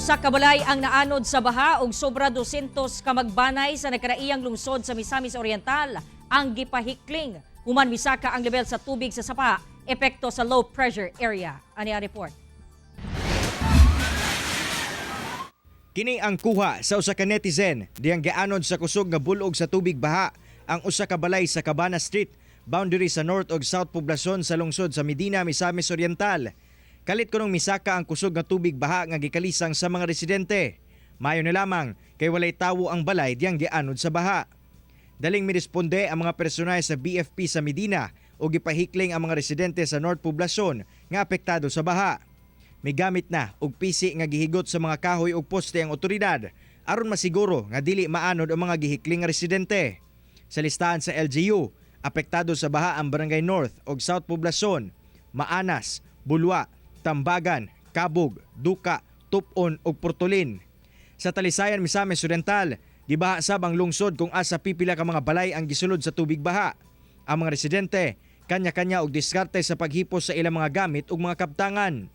Usa ka balay ang naanod sa baha ug sobra 200 ka magbanay sa nagkaraiyang lungsod sa Misamis Oriental ang gipahikling. Human misaka ang level sa tubig sa sapa, epekto sa low pressure area. Ani ang report. Kini ang kuha sa usa ka netizen diyang gianod sa kusog nga bulog sa tubig baha ang usa ka balay sa Cabana Street, boundary sa North ug South poblasyon sa lungsod sa Medina, Misamis Oriental. Kalit kunong misaka ang kusog nga tubig baha nga gikalisang sa mga residente. Mayo na lamang kay walay tawo ang balay diyang gianod sa baha. Daling miresponde ang mga personel sa BFP sa Medina o gipahikling ang mga residente sa North poblasyon nga apektado sa baha. May gamit na og pisi nga gihigot sa mga kahoy ug poste ang otoridad aron masiguro nga dili maanod ang mga gihikling nga residente. Sa listahan sa LGU, apektado sa baha ang Barangay North ug South poblasyon, Maanas, Bulwa, Tambagan, Kabug, Duka, Tupon ug Portolin. Sa Talisayan, Misamis Oriental, gibaha sab ang lungsod kung asa pipila ka mga balay ang gisulod sa tubig baha. Ang mga residente kanya-kanya og diskarte sa paghipos sa ilang mga gamit ug mga kabtangan.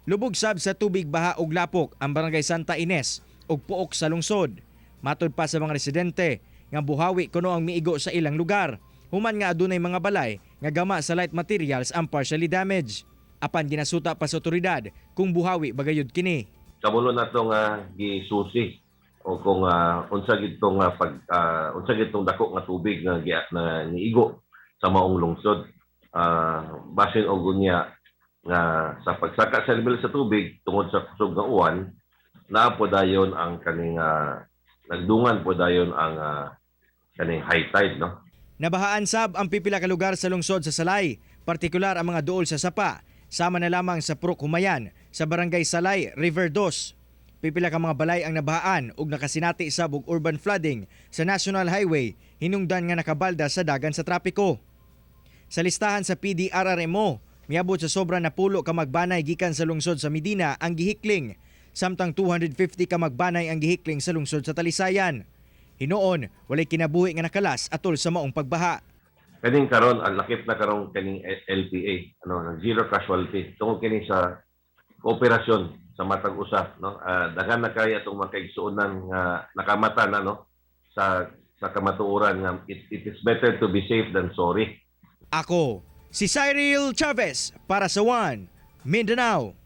Lubog sab sa tubig baha ug lapok ang Barangay Santa Ines ug Puok sa lungsod. Matud pa sa mga residente nga buhawi kuno ang miigo sa ilang lugar. Human nga adunay mga balay nga gama sa light materials ang partially damaged. Apan ginasuta pa sa otoridad kung buhawi bagayod kini. Kamulo na itong gisusi o kung unsa gitong unsa gitong dako nga tubig nga niigo sa maong lungsod. Basin og unya nga sa pagsaka sa level sa tubig tungod sa kusog nga uwan, naa po dayon ang kaning nagdungan po dayon ang kaning high tide, no? Nabahaan sab ang pipila ka lugar sa lungsod sa Salay, partikular ang mga duol sa sapa. Sama na lamang sa Purok Humayan, sa Barangay Salay, River 2. Pipila ka mga balay ang nabahaan ug nakasinati sab og urban flooding sa National Highway, hinungdan nga nakabalda sa dagan sa trapiko. Sa listahan sa PDRRMO, miabot sa sobra na pulo ka magbanay gikan sa lungsod sa Medina ang gihikling, samtang 250 ka magbanay ang gihikling sa lungsod sa Talisayan. Hinoon, walay kinabuhi nga nakalas atol sa maong pagbaha. Kaning karon ang lakip na karong kaning LPA, zero casualty tungod kini sa kooperasyon sa matag usa, no? Daghan na kay atong makaigsuonan nga nakamata na, no, sa kamatuoran nga it is better to be safe than sorry. Ako si Cyril Chavez para sa One Mindanao.